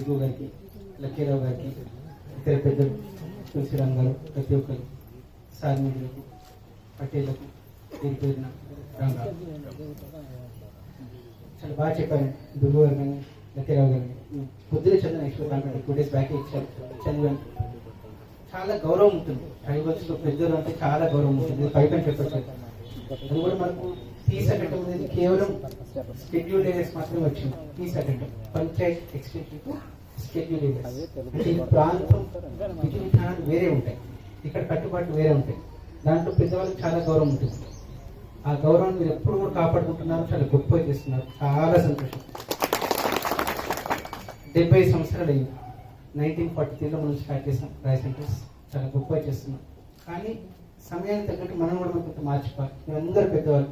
దిగు గారికి, లక్కీరావు గారికి, ఇతర పెద్దలు, తులసిరామ్ గారు, ప్రతి ఒక్కరు, సార్మికులకు, పటేళ్లకు, పేరు పేరున రంగారు చాలా బాగా చెప్పారు. దుర్గు గారు కానీ, లక్కీరావు గారు పొద్దునే చదివిన నెక్స్ట్ 2 days బ్యాక్ ఇచ్చారు, చదివాను. చాలా గౌరవం ఉంటుంది ట్రైబల్స్ లో, పెద్దలు అంటే చాలా గౌరవం ఉంటుంది. పైపైన చెప్పచ్చు. అది కూడా మనకు పీస్ అటెండ్ అనేది కేవలం షెడ్యూల్ ఏరియాస్ మాత్రమే వచ్చింది. Peace attend panchayat extension schedule areas అంటే ఈ ప్రాంతం విధానాలు వేరే ఉంటాయి, ఇక్కడ కట్టుబాట్లు వేరే ఉంటాయి. దాంట్లో పెద్దవాళ్ళకి చాలా గౌరవం ఉంటుంది. ఆ గౌరవాన్ని మీరు ఎప్పుడు కూడా కాపాడుకుంటున్నారు, చాలా గొప్పగా చేస్తున్నారు. చాలా సంతోషం. 70 సంవత్సరాలు అయింది. 1943లో మనం స్టార్ట్ చేసాం రాయ్ సెంటర్స్. చాలా గొప్పగా చేస్తున్నాం. కానీ సమయానికి తగ్గట్టు మనం కూడా కొంత మార్చిపోవాలి. మీరందరూ పెద్దవాళ్ళు,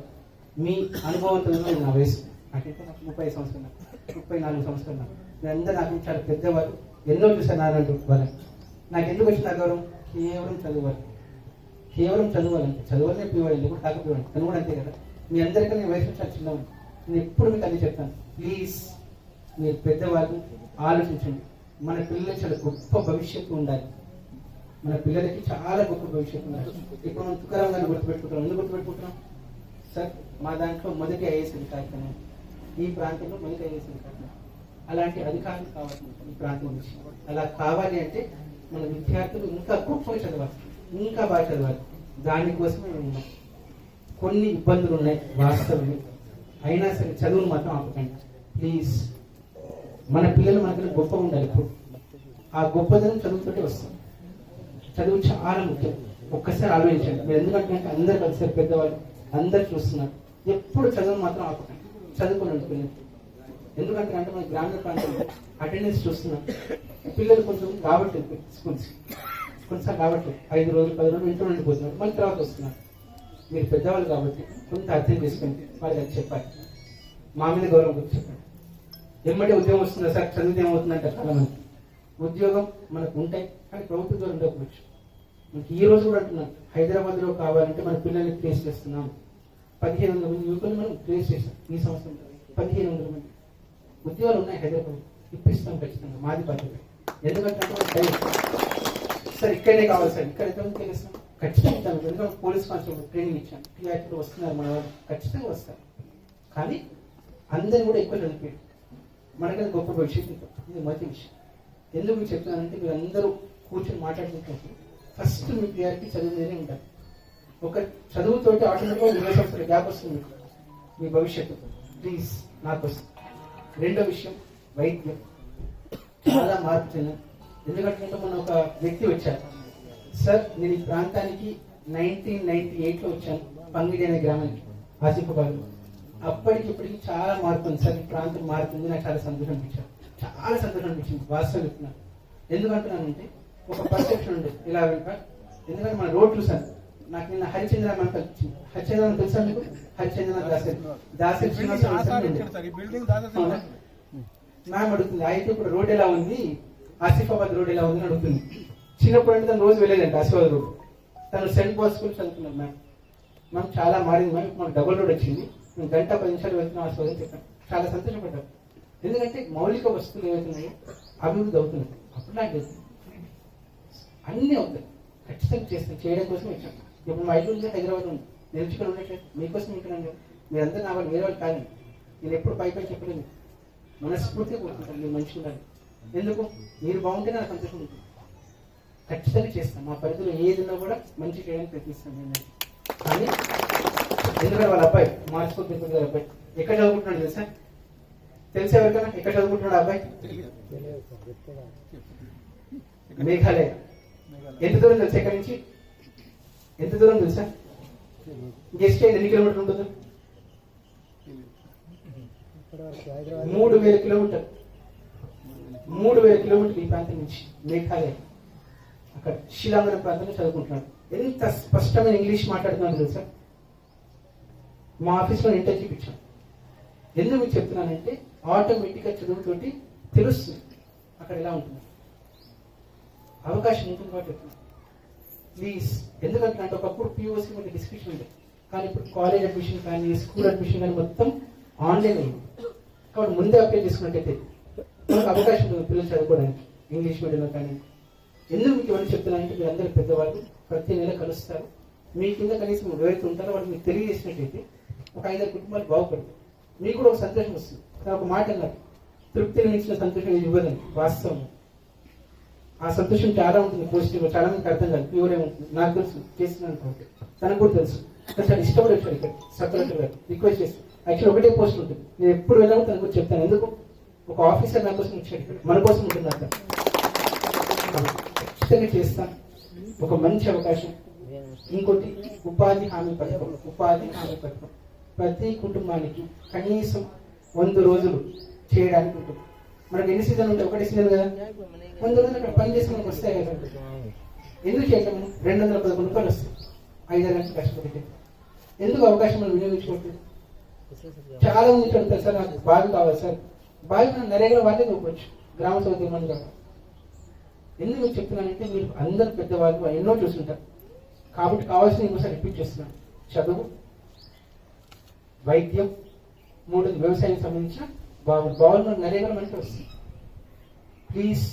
మీ అనుభవంతో నా వయసు నాకైతే నాకు 30 సంవత్సరాలు, 34 సంవత్సరాలు. మీరందరూ నాకు చాలా పెద్దవాళ్ళు. ఎన్నో చూసాను నానంటూ వాళ్ళని. నాకు ఎందుకు వచ్చిన గౌరవం? కేవలం చదువాలి, కేవలం చదవాలంటే చదవాలనే పిలవాలి, ఎందుకు కాకపోవాలి. తను కూడా అంతే కదా. మీ అందరికీ నేను వయసు చాలా చిన్నవాడిని. నేను ఎప్పుడు మీకు అన్ని చెప్తాను, ప్లీజ్ మీరు పెద్దవాళ్ళు ఆలోచించండి. మన పిల్లలకి చాలా గొప్ప భవిష్యత్తు ఉండాలి. మన పిల్లలకి చాలా గొప్ప భవిష్యత్తు ఉండాలి. ఇప్పుడు మనం తుకారాం గారిని గుర్తుపెట్టుకుంటాం. ఎందుకు గుర్తుపెట్టుకుంటున్నాం సార్? మా దాంట్లో మొదటి ఐఏఎస్ అధికారి, ఈ ప్రాంతంలో మొదటి ఐఏఎస్ అధికారి. అలాంటి అధికారులు కావాలి ఈ ప్రాంతం నుంచి. అలా కావాలి అంటే మన విద్యార్థులు ఇంకా గొప్పగా చదవాలి, ఇంకా బాగా చదవాలి. దానికోసమే మేము ఉన్నాం. కొన్ని ఇబ్బందులు ఉన్నాయి వాస్తవమే, అయినా సరే చదువును మాత్రం ఆపకండి ప్లీజ్. మన పిల్లలు మనకి గొప్పగా ఉండాలి. ఇప్పుడు ఆ గొప్పదనం చదువుతోటే వస్తాం. చదువు చాలా ముఖ్యం. ఒక్కసారి ఆలోచించండి. మీరు ఎందుకంటే అందరు కలిసారు, పెద్దవాళ్ళు అందరు చూస్తున్నారు. ఎప్పుడు చదువు మాత్రం ఆపకండి, చదువుకొని ఉంటుంది. ఎందుకంటే అంటే మన గ్రామీణ ప్రాంతంలో అటెండెన్స్ చూస్తున్నాం. పిల్లలు కొంచెం రావట్లేదు స్కూల్స్, కొంచెం రావట్లేదు. 5 రోజులు 10 రోజులు ఇంట్లో ఉండిపోతున్నారు, మళ్ళీ తర్వాత వస్తున్నారు. మీరు పెద్దవాళ్ళు కాబట్టి కొంత అర్థం చేసుకుని వాళ్ళకి చెప్పాలి. మా మీద గౌరవం గురించి చెప్పండి. ఎమ్మటే ఉద్యోగం వస్తుందా సార్, చదివితే ఏమవుతుందంటే చాలా మంది ఉద్యోగం మనకు ఉంటాయి, కానీ ప్రభుత్వ ద్వారా ఉండకపోవచ్చు. మనకి ఈ రోజు కూడా అంటున్నాం, హైదరాబాద్లో కావాలంటే మన పిల్లల్ని ప్లేస్ చేస్తున్నాం. 1500 మంది యువకులు మనం ప్లేస్ చేస్తాం. ఈ సంవత్సరం 1500 మంది ఉద్యోగాలు ఉన్నాయి హైదరాబాద్. ఇప్పిస్తాం ఖచ్చితంగా, మాది బాధ్యత. ఎందుకంటే సార్ ఇక్కడనే కావాలి సార్, ఇక్కడ ఎంతమంది తెలుస్తాం ఖచ్చితంగా. ఎందుకంటే పోలీస్ కానిస్టేబుల్ ట్రైనింగ్ ఇచ్చాను, టీఆర్టీలో వస్తున్నారు మన వాళ్ళు, ఖచ్చితంగా వస్తారు. కానీ అందరినీ కూడా ఎక్కువ చదివిపోయారు. మనకది గొప్ప భవిష్యత్తు. ఇది మొదటి విషయం. ఎందుకు మీకు చెప్తున్నానంటే, మీరు అందరూ కూర్చొని మాట్లాడుకుంటున్నప్పుడు ఫస్ట్ మీ ప్రియారిటీ చదువునే ఉంటారు. ఒక చదువుతోటి ఆటోమేటిక్గా 20 సంవత్సరాల గ్యాప్ వస్తుంది మీ భవిష్యత్తు. ప్లీజ్ నాకు వస్తుంది. రెండో విషయం వైద్యం. చాలా మార్పు చెందాం. ఎందుకంటే మన ఒక వ్యక్తి వచ్చారు, సార్ నేను ఈ ప్రాంతానికి 1998లో వచ్చాను, పంగిడి అనే గ్రామానికి, ఆసిఫాబాద్లో. అప్పటికి ఇప్పటికి చాలా మార్పు ఉంది సార్, ఈ ప్రాంతం మారుతుంది. నాకు చాలా సంతోషం అనిపించాను, చాలా సంతోషం అనిపించింది. వాస్తవం చెప్తున్నాను. ఎందుకంటున్నానంటే ఒక పర్సెప్షన్ ఉండేది ఇలా వెంట. ఎందుకంటే మన రోడ్ చూసాను. నాకు నిన్న హరిచంద్ర మన కల్పించింది. హరిచంద్ర తెలుసా మీకు? హరిచంద్ర దాసరి మ్యామ్ అడుగుతుంది, అయితే ఇప్పుడు రోడ్ ఎలా ఉంది, ఆసిఫాబాద్ రోడ్ ఎలా ఉంది అని అడుగుతుంది. చిన్నప్పుడు అంటే తను రోజు వెళ్ళేదంటే ఆసిఫాబాద్ రోడ్. తను సెంట్ బాస్ స్కూల్ చదువుతున్నాను మ్యామ్. మ్యామ్ చాలా మారింది మ్యామ్, మాకు డబుల్ రోడ్ వచ్చింది, మేము 1-10 నిమిషాలు వెళ్తున్నాం ఆసిఫాబాద్ చెప్పాను. చాలా సంతోషపడ్డాను. ఎందుకంటే మౌలిక వస్తువులు ఏవైతున్నాయో అభివృద్ధి అవుతున్నాయి. అప్పుడు నాకు తెలుసు అన్నీ అవుతాయి, ఖచ్చితంగా చేస్తాను. చేయడం కోసం వచ్చాను. ఇప్పుడు మా ఇల్లు హైదరాబాద్ ఉంది, నిలుచుకొని ఉండట్లేదు. మీకోసం ఉంటున్నాను. మీరందరూ నా వాళ్ళు, వేరే వాళ్ళు కాదండి. నేను ఎప్పుడు పై చెప్పలేదు, మనస్ఫూర్తిగా కోరుకుంటాను మీరు మంచిగా ఉండాలి. ఎందుకు? మీరు బాగుంటే నాకు సంతోషం ఉంటుంది. ఖచ్చితంగా చేస్తాను. మా పరిధిలో ఏదైనా కూడా మంచి చేయడానికి ప్రయత్నిస్తాను నేను. కానీ ఎందుకంటే వాళ్ళ అబ్బాయి మార్చుకోతే అబ్బాయి ఎక్కడ చదువుకుంటున్నాడు తెలుసా? తెలిసే ఎవరికైనా ఎక్కడ చదువుకుంటున్నాడు అబ్బాయి? మేఘాలయ. ఎంత దూరం తెలుసా ఎక్కడి నుంచి? ఎంత దూరం తెలుసా? గెస్ట్ అయింది ఎన్ని కిలోమీటర్లు ఉంటుంది? 3000 కిలోమీటర్లు. 3000 కిలోమీటర్లు ఈ ప్రాంతం నుంచి మేఘాలయ. అక్కడ షిలాంగ్ అనే ప్రాంతంలో చదువుకుంటున్నాడు. ఎంత స్పష్టమైన ఇంగ్లీష్ మాట్లాడుతున్నాను తెలుసా? మా ఆఫీస్లో ఇంటర్న్షిప్ ఇచ్చాను. ఎందుకు మీకు చెప్తున్నానంటే ఆటోమేటిక్గా చదువుతోటి తెలుస్తుంది అక్కడ ఎలా ఉంటుంది, అవకాశం ఉంటుంది కాబట్టి చెప్తున్నాను. ప్లీజ్. ఎందుకంటే అంటే ఒకప్పుడు పిఓసి మీద డిస్కషన్ ఉంది, కానీ ఇప్పుడు కాలేజ్ అడ్మిషన్ కానీ స్కూల్ అడ్మిషన్ కానీ మొత్తం ఆన్లైన్ అయింది. కాబట్టి ముందే అప్లై చేసుకున్నట్టయితే మనకు అవకాశం ఉంటుంది పిల్లలు చదువుకోవడానికి ఇంగ్లీష్ మీడియంలో కానీ. ఎందుకు మీకు ఇవన్నీ చెప్తున్నానంటే మీరు అందరూ పెద్దవాళ్ళు ప్రతి నెల కలుస్తారు. మీ కింద కనీసం ఎవరైతే ఉంటారో వాళ్ళు మీకు తెలియజేసినట్టయితే ఒక 5 కుటుంబాలు బాగుపడతాయి. మీకు కూడా ఒక సంతోషం వస్తుంది. ఒక మాట అన్నారు, తృప్తిని మించిన సంతోషం ఇవ్వదని. వాస్తవం. ఆ సంతోషం చాలా ఉంటుంది పాజిటివ్గా. చాలా మందికి అర్థం కాదు, ప్యూర్ ఏముంటుంది. నాకు తెలుసు, చేస్తున్నాను కాబట్టి తనకు కూడా తెలుసు. చాలా ఇష్టపడి వచ్చాడు ఇక్కడ సత్యలక్ష్మి గారు రిక్వెస్ట్ చేసి. యాక్చువల్లీ ఒకటే పోస్ట్ ఉంటుంది, నేను ఎప్పుడు వెళ్ళామో తనకు కూడా చెప్తాను. ఎందుకు ఒక ఆఫీసర్ నా కోసం వచ్చాడు ఇక్కడ, మన కోసం ఉంటుంది అక్కడ. ఖచ్చితంగా చేస్తాను. ఒక మంచి అవకాశం. ఇంకోటి ఉపాధి హామీ పథకం. ఉపాధి హామీ పథకం ప్రతి కుటుంబానికి కనీసం 100 రోజులు చేయడానికి ఉంటుంది. మనకి ఎన్ని సీజన్లు ఉంటాయి? ఒకటి సీజన్ కదా. 100 రోజులు అక్కడ పని చేసి మనకు వస్తాయి కదా. ఎందుకు చేయటం? 211 రూపాయలు వస్తాయి 5 గంటలు కష్టపడితే. ఎందుకు అవకాశం మనం వినియోగించుకోవట్లేదు? చాలా మంది చెప్తారు, సార్ నాకు బావి కావాలి సార్. బావి మనం నరేగా వాళ్ళే చూపవచ్చు, గ్రామ సభ మంది కావాలి. ఎందుకు మీకు చెప్తున్నానంటే మీరు అందరు పెద్దవాళ్ళు ఎన్నో చూస్తుంటారు కాబట్టి కావాల్సిన ఇంకోసారి రిపీట్ చేస్తున్నాను. చదువు, వైద్యం, 3 వ్యవసాయం సంబంధించిన బావులు. బావులు నరేగా మనకి వస్తుంది. ప్లీజ్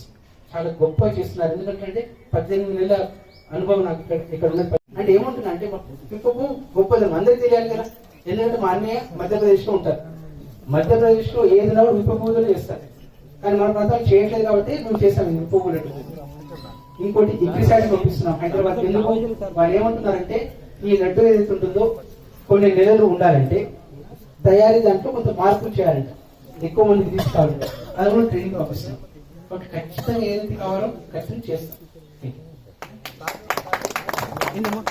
చాలా గొప్పగా చేస్తున్నారు. ఎందుకంటే 18 నెలల అనుభవం నాకు ఇక్కడ ఉన్నది. అంటే ఏముంటున్నా అంటే ఇంకొక గొప్పదనం అందరికీ తెలియాలి కదా. ఎందుకంటే మా అన్నయ్య మధ్యప్రదేశ్లో ఉంటారు. మధ్యప్రదేశ్లో ఏదైనా విప్ప పూజలు చేస్తారు. కానీ మన ప్రాంతాలు చేయట్లేదు కాబట్టి మేము చేస్తాం విప్ప పూజలు. ఇంకోటి ఇగ్రిసారి పంపిస్తున్నాం హైదరాబాద్. ఎందుకు వాళ్ళు ఏమంటున్నారంటే ఈ లడ్డు ఏదైతే ఉంటుందో కొన్ని నెలలు ఉండాలంటే తయారీ దాంట్లో కొంత మార్పులు చేయాలంట, ఎక్కువ మందికి తీసుకోవాలంట. అది కూడా ట్రైనింగ్ పంపిస్తున్నాం. కాబట్టి ఖచ్చితంగా ఏదైతే కావాలో ఖచ్చితంగా చేస్తాం.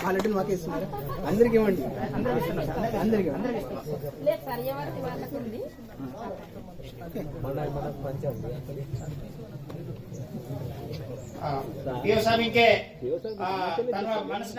ఆ లడ్డూలు మాకే ఇస్తున్నారు. అందరికి ఇవ్వండి. అందరికి साहब इनके मनस